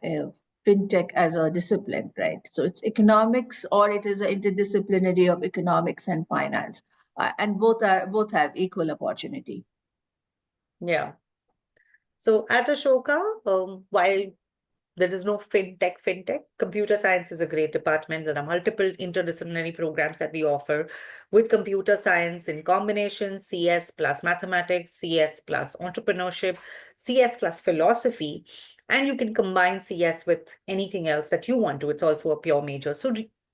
S3: fintech as a discipline, right? So it's economics, or it is an interdisciplinary of economics and finance, and both have equal opportunity.
S1: Yeah. So at Ashoka, while there is no fintech. Computer science is a great department. There are multiple interdisciplinary programs that we offer with computer science in combination, CS plus mathematics, CS plus entrepreneurship, CS plus philosophy. And you can combine CS with anything else that you want to. It's also a pure major. So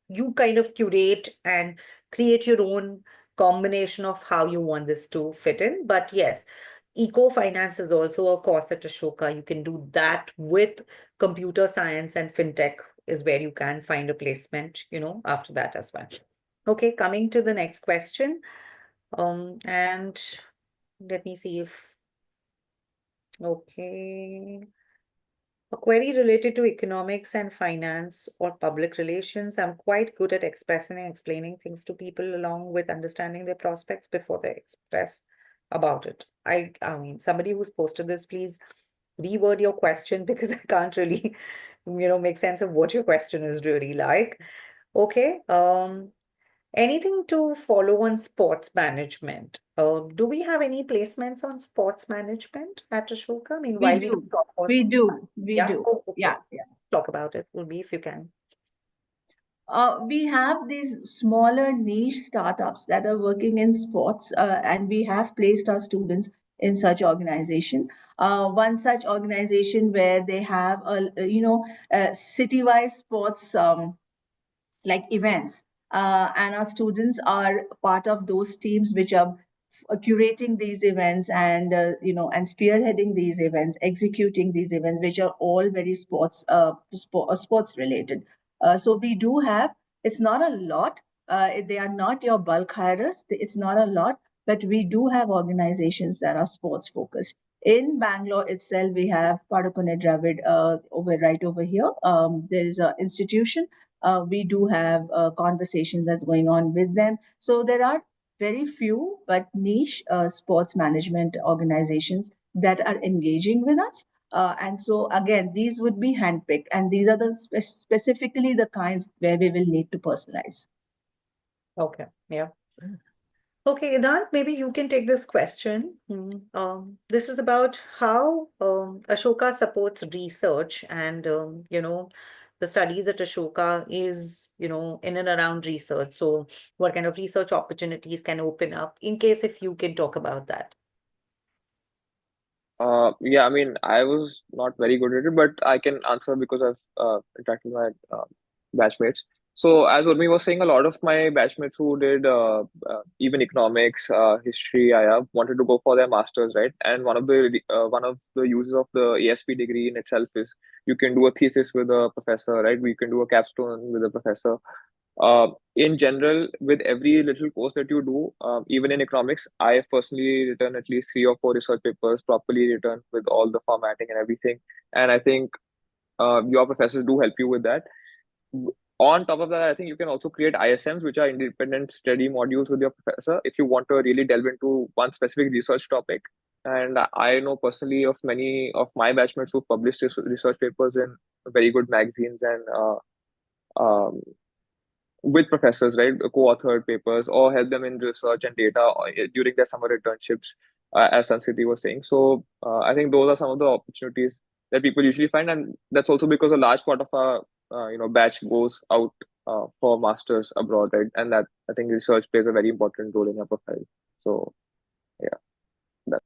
S1: you kind of curate and create your own combination of how you want this to fit in. But yes, eco-finance is also a course at Ashoka. You can do that with computer science, and fintech is where you can find a placement, after that as well. Okay, coming to the next question. And let me see if, okay. A query related to economics and finance or public relations. I'm quite good at expressing and explaining things to people along with understanding their prospects before they express about it. I mean, somebody who's posted this, please reword your question because I can't really, make sense of what your question is really like. Okay. Anything to follow on sports management? Do we have any placements on sports management at Ashoka? I mean,
S3: We
S1: while we
S3: do.
S1: don't talk about
S3: We do. We
S1: yeah,
S3: do.
S1: oh, okay.
S3: Yeah.
S1: Talk about it, Urbi, if you can.
S3: We have these smaller niche startups that are working in sports, and we have placed our students in such organization. One such organization where they have a citywide sports like events, and our students are part of those teams which are curating these events and and spearheading these events, executing these events, which are all very sports related. So we do have, it's not a lot, they are not your bulk hirers, it's not a lot, but we do have organizations that are sports focused. In Bangalore itself, we have Padukone Dravid right over here. There is an institution. We do have conversations that's going on with them. So there are very few but niche sports management organizations that are engaging with us. And so again, these would be handpicked, and these are the specifically the kinds where we will need to personalize.
S1: Okay, yeah. Okay, Idan, maybe you can take this question. This is about how Ashoka supports research and, the studies that Ashoka is, in and around research. So what kind of research opportunities can open up in case if you can talk about that?
S2: Yeah, I mean, I was not very good at it, but I can answer because I've interacted with my batchmates. So, as Urmi was saying, a lot of my batchmates who did even economics, history, I have wanted to go for their masters, right? And one of the uses of the ASP degree in itself is you can do a thesis with a professor, right? We can do a capstone with a professor. In general, with every little course that you do, even in economics, I personally written at least 3 or 4 research papers, properly written with all the formatting and everything. And I think your professors do help you with that. On top of that, I think you can also create ISMs, which are independent study modules with your professor if you want to really delve into one specific research topic. And I know personally of many of my batchmates who published research papers in very good magazines and um, with professors, right, co-authored papers or help them in research and data during their summer internships, as Sanskriti was saying. So I think those are some of the opportunities that people usually find, and that's also because a large part of our batch goes out for masters abroad, right? And that I think research plays a very important role in our profile. So yeah, that.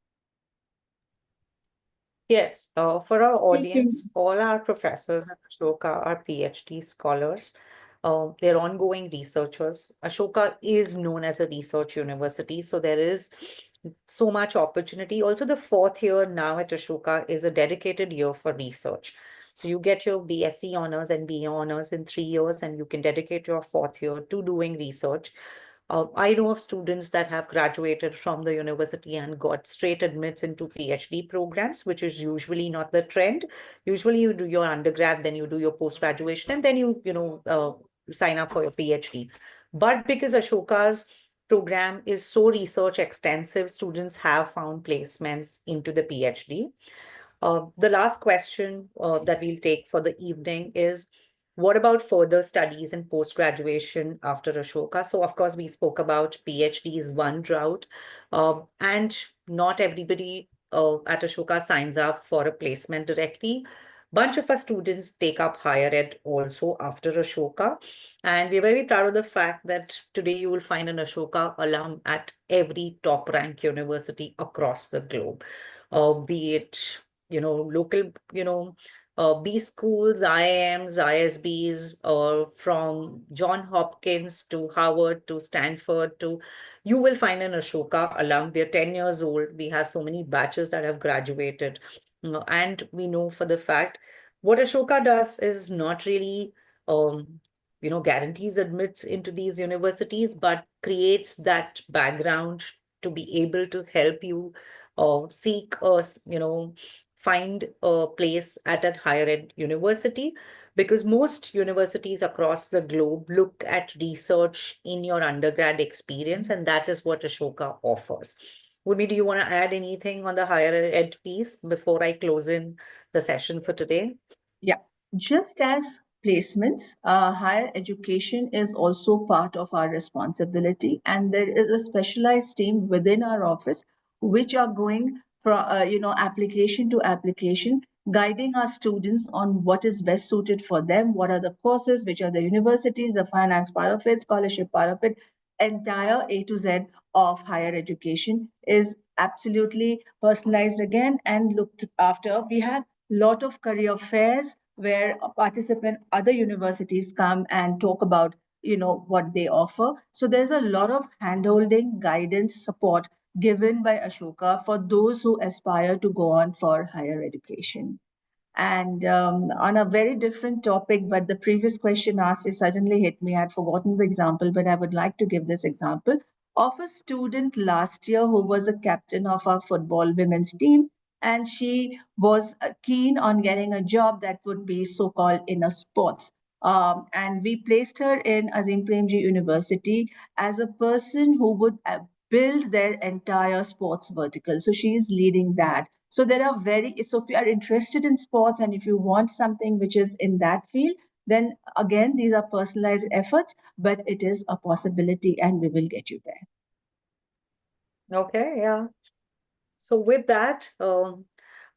S1: Yes, for our
S4: Thank you.
S1: audience, all our professors at Ashoka are PhD scholars. They're ongoing researchers. Ashoka is known as a research university, so there is so much opportunity. Also, the fourth year now at Ashoka is a dedicated year for research. So you get your BSc honors and BA honors in 3 years, and you can dedicate your fourth year to doing research. I know of students that have graduated from the university and got straight admits into PhD programs, which is usually not the trend. Usually you do your undergrad, then you do your post-graduation, and then sign up for your PhD. But because Ashoka's program is so research extensive, students have found placements into the PhD. The last question that we'll take for the evening is, what about further studies and post-graduation after Ashoka? So, of course, we spoke about PhD is one route, and not everybody at Ashoka signs up for a placement directly. Bunch of our students take up higher ed also after Ashoka. And we're very proud of the fact that today you will find an Ashoka alum at every top rank university across the globe, be it local, B schools, IIMs, ISBs, from John Hopkins to Harvard to Stanford to, you will find an Ashoka alum. We're 10 years old. We have so many batches that have graduated. And we know for the fact what Ashoka does is not really, guarantees admits into these universities, but creates that background to be able to help you seek a, find a place at a higher ed university, because most universities across the globe look at research in your undergrad experience, and that is what Ashoka offers. Urmi, do you want to add anything on the higher ed piece before I close in the session for today?
S3: Yeah, just as placements, higher education is also part of our responsibility, and there is a specialized team within our office which are going from application to application, guiding our students on what is best suited for them, what are the courses, which are the universities, the finance part of it, scholarship part of it. Entire A to Z of higher education is absolutely personalized again and looked after. We have lot of career fairs where participant other universities come and talk about what they offer. So there's a lot of handholding, guidance, support given by Ashoka for those who aspire to go on for higher education. And on a very different topic, but the previous question asked, it suddenly hit me. I'd forgotten the example, but I would like to give this example of a student last year who was a captain of our football women's team. And she was keen on getting a job that would be so called in a sports. And we placed her in Azim Premji University as a person who would build their entire sports vertical. So she is leading that. So so if you are interested in sports and if you want something which is in that field, then again, these are personalized efforts, but it is a possibility and we will get you there.
S1: Okay, yeah. So with that,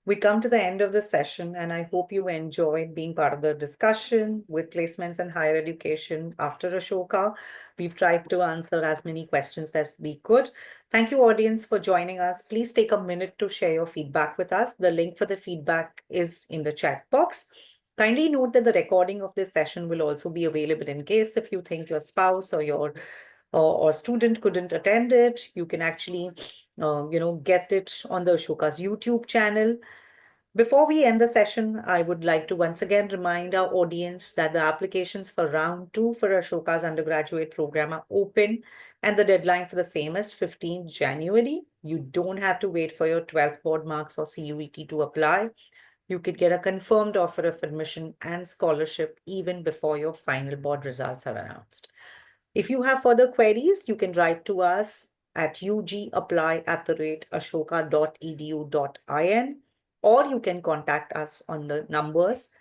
S1: we come to the end of the session, and I hope you enjoyed being part of the discussion with placements and higher education after Ashoka. We've tried to answer as many questions as we could. Thank you, audience, for joining us. Please take a minute to share your feedback with us. The link for the feedback is in the chat box. Kindly note that the recording of this session will also be available in case if you think your spouse or your or student couldn't attend it. You can actually get it on the Ashoka's YouTube channel. Before we end the session, I would like to once again remind our audience that the applications for round 2 for Ashoka's undergraduate program are open, and the deadline for the same is 15th January. You don't have to wait for your 12th board marks or CUET to apply. You could get a confirmed offer of admission and scholarship even before your final board results are announced. If you have further queries, you can write to us at ugapply@ashoka.edu.in, or you can contact us on the numbers.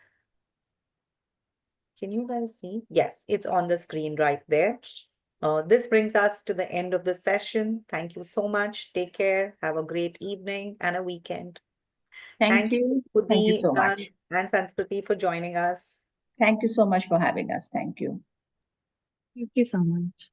S1: Can you guys see? Yes, it's on the screen right there. This brings us to the end of the session. Thank you so much. Take care. Have a great evening and a weekend.
S3: Thank you. Thank you
S1: Pudi
S3: so much.
S1: and Sanskriti, for joining us.
S3: Thank you so much for having us. Thank you.
S4: Thank you so much.